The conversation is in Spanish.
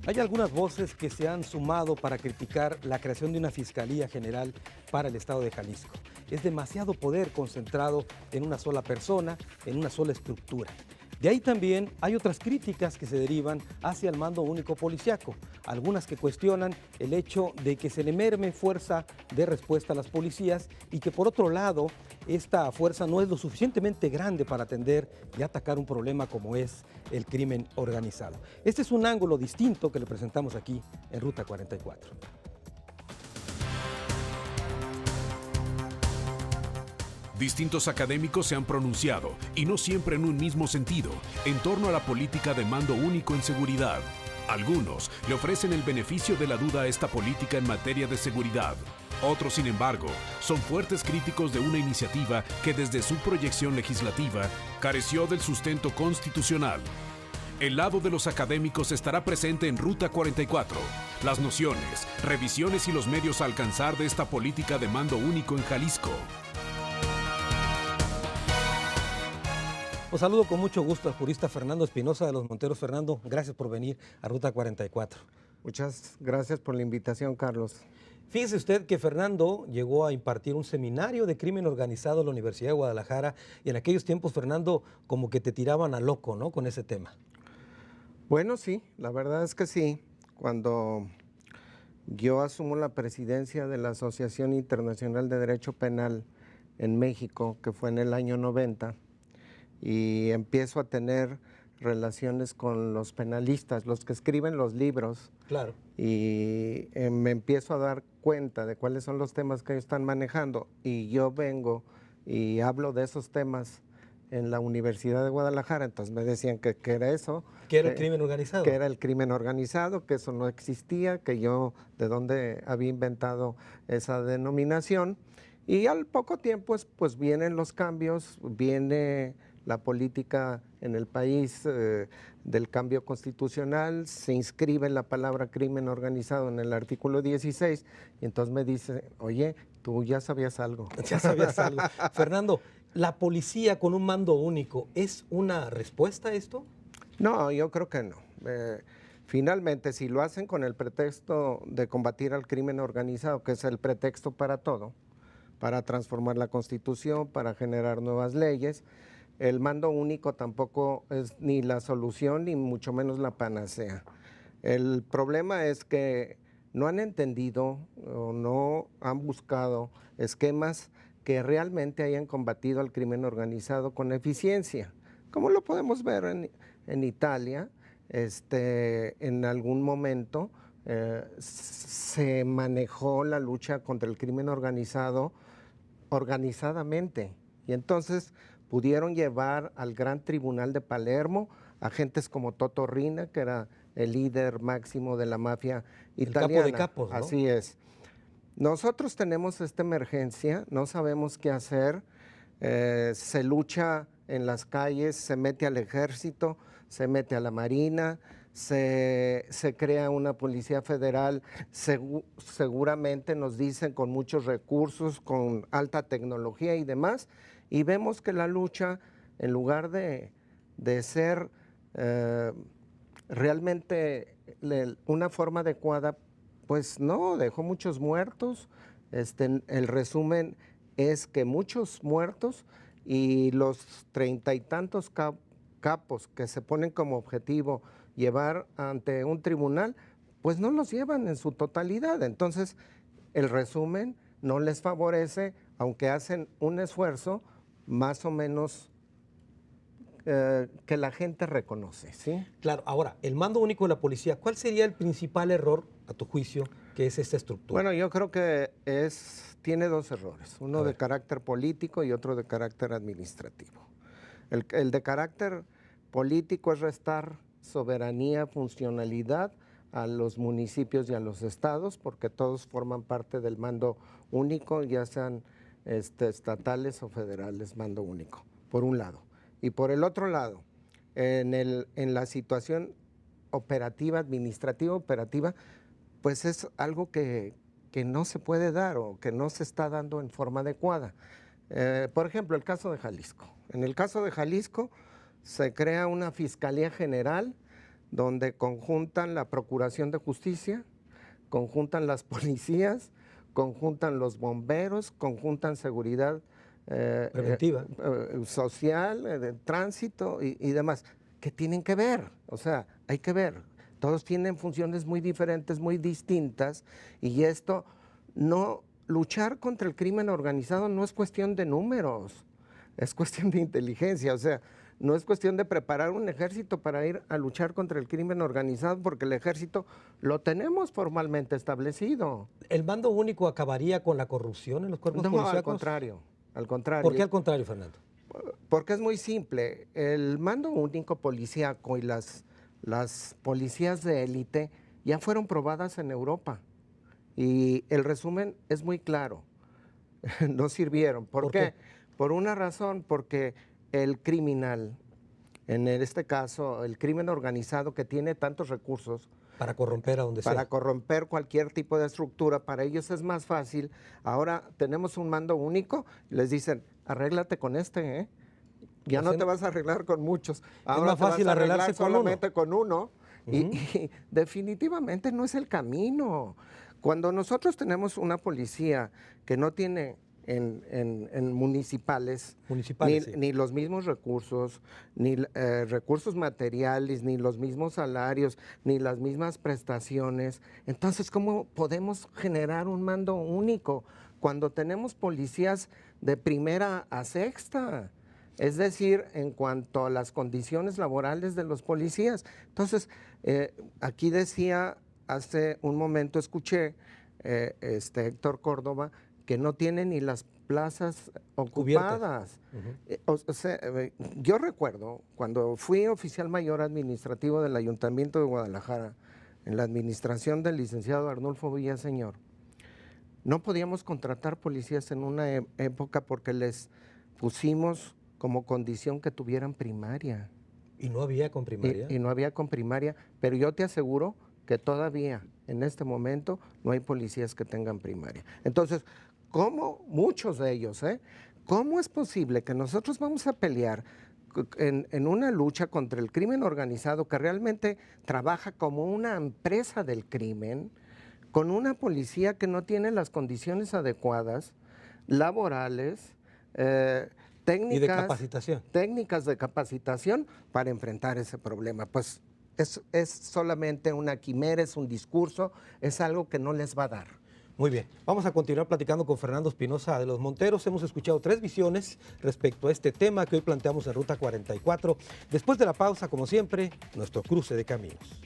Hay algunas voces que se han sumado para criticar la creación de una Fiscalía General para el Estado de Jalisco. Es demasiado poder concentrado en una sola persona, en una sola estructura. De ahí también hay otras críticas que se derivan hacia el mando único policiaco, algunas que cuestionan el hecho de que se le merme fuerza de respuesta a las policías y que por otro lado esta fuerza no es lo suficientemente grande para atender y atacar un problema como es el crimen organizado. Este es un ángulo distinto que le presentamos aquí en Ruta 44. Distintos académicos se han pronunciado, y no siempre en un mismo sentido, en torno a la política de mando único en seguridad. Algunos le ofrecen el beneficio de la duda a esta política en materia de seguridad. Otros, sin embargo, son fuertes críticos de una iniciativa que desde su proyección legislativa careció del sustento constitucional. El lado de los académicos estará presente en Ruta 44. Las nociones, revisiones y los medios a alcanzar de esta política de mando único en Jalisco. Os saludo con mucho gusto al jurista Fernando Espinosa de los Monteros. Fernando, gracias por venir a Ruta 44. Muchas gracias por la invitación, Carlos. Fíjese usted que Fernando llegó a impartir un seminario de crimen organizado en la Universidad de Guadalajara y en aquellos tiempos, Fernando, como que te tiraban a loco, ¿no?, con ese tema. Bueno, sí, la verdad es que sí. Cuando yo asumo la presidencia de la Asociación Internacional de Derecho Penal en México, que fue en el año 90, y empiezo a tener relaciones con los penalistas, los que escriben los libros. Claro. Y me empiezo a dar cuenta de cuáles son los temas que ellos están manejando. Y yo vengo y hablo de esos temas en la Universidad de Guadalajara. Entonces me decían que era eso. ¿Qué era el crimen organizado? Que era el crimen organizado, que eso no existía, que yo de dónde había inventado esa denominación. Y al poco tiempo pues vienen los cambios, viene la política en el país del cambio constitucional, se inscribe la palabra crimen organizado en el artículo 16 y entonces me dice, oye, tú ya sabías algo. Ya sabías algo. Fernando, ¿la policía con un mando único es una respuesta a esto? No, yo creo que no. Finalmente, si lo hacen con el pretexto de combatir al crimen organizado, que es el pretexto para todo, para transformar la Constitución, para generar nuevas leyes, el mando único tampoco es ni la solución ni mucho menos la panacea. El problema es que no han entendido o no han buscado esquemas que realmente hayan combatido al crimen organizado con eficiencia. Como lo podemos ver en Italia, en algún momento se manejó la lucha contra el crimen organizado organizadamente y entonces pudieron llevar al Gran Tribunal de Palermo a gentes como Toto Riina, que era el líder máximo de la mafia italiana. El capo de capos, ¿no? Así es. Nosotros tenemos esta emergencia, no sabemos qué hacer, se lucha en las calles, se mete al ejército, se mete a la marina, se crea una policía federal, seguramente nos dicen con muchos recursos, con alta tecnología y demás, y vemos que la lucha, en lugar de ser realmente una forma adecuada, pues no, dejó muchos muertos. El resumen es que muchos muertos y los 30 y tantos capos que se ponen como objetivo llevar ante un tribunal, pues no los llevan en su totalidad. Entonces, el resumen no les favorece, aunque hacen un esfuerzo más o menos que la gente reconoce, ¿sí? Claro, ahora, el mando único de la policía, ¿cuál sería el principal error, a tu juicio, que es esta estructura? Bueno, yo creo que tiene dos errores, uno de carácter político y otro de carácter administrativo. El de carácter político es restar soberanía, funcionalidad a los municipios y a los estados, porque todos forman parte del mando único, ya sean estatales o federales, mando único, por un lado. Y por el otro lado, en la situación operativa, administrativa operativa, pues es algo que no se puede dar o que no se está dando en forma adecuada. Por ejemplo, el caso de Jalisco. En el caso de Jalisco se crea una Fiscalía General donde conjuntan la Procuración de Justicia, conjuntan las policías, conjuntan los bomberos, conjuntan seguridad Preventiva. social, de tránsito y demás, que tienen que ver, o sea, hay que ver. Todos tienen funciones muy diferentes, muy distintas, y esto no, luchar contra el crimen organizado no es cuestión de números, es cuestión de inteligencia, o sea, no es cuestión de preparar un ejército para ir a luchar contra el crimen organizado, porque el ejército lo tenemos formalmente establecido. ¿El mando único acabaría con la corrupción en los cuerpos No, policíacos? al contrario, al contrario. ¿Por qué al contrario, Fernando? Porque es muy simple, el mando único policíaco y las policías de élite ya fueron probadas en Europa, y el resumen es muy claro, no sirvieron. ¿Por qué? Por una razón, porque el criminal, en este caso el crimen organizado que tiene tantos recursos, Para corromper a donde sea. para corromper cualquier tipo de estructura, para ellos es más fácil. Ahora tenemos un mando único y les dicen, arréglate con este, ¿eh? Ya Pues no te vas a arreglar con muchos. Ahora más fácil te vas a arreglar arreglarse con uno. solamente con uno. Y definitivamente no es el camino. Cuando nosotros tenemos una policía que no tiene en municipales, Municipales, ni, sí. ni los mismos recursos, ni recursos materiales, ni los mismos salarios, ni las mismas prestaciones, entonces, ¿cómo podemos generar un mando único cuando tenemos policías de primera a sexta? Es decir, en cuanto a las condiciones laborales de los policías. Entonces, aquí decía, hace un momento escuché, Héctor Córdoba, que no tiene ni las plazas ocupadas. O sea, yo recuerdo cuando fui oficial mayor administrativo del Ayuntamiento de Guadalajara, en la administración del licenciado Arnulfo Villaseñor, no podíamos contratar policías en una época porque les pusimos como condición que tuvieran primaria. ¿Y no había con primaria? Y no había con primaria, pero yo te aseguro que todavía en este momento no hay policías que tengan primaria. Entonces, ¿cómo muchos de ellos, cómo es posible que nosotros vamos a pelear en una lucha contra el crimen organizado que realmente trabaja como una empresa del crimen, con una policía que no tiene las condiciones adecuadas, laborales, técnicas, y de capacitación. Técnicas de capacitación para enfrentar ese problema? Pues es solamente una quimera, es un discurso, es algo que no les va a dar. Muy bien, vamos a continuar platicando con Fernando Espinosa de los Monteros. Hemos escuchado 3 visiones respecto a este tema que hoy planteamos en Ruta 44. Después de la pausa, como siempre, nuestro cruce de caminos.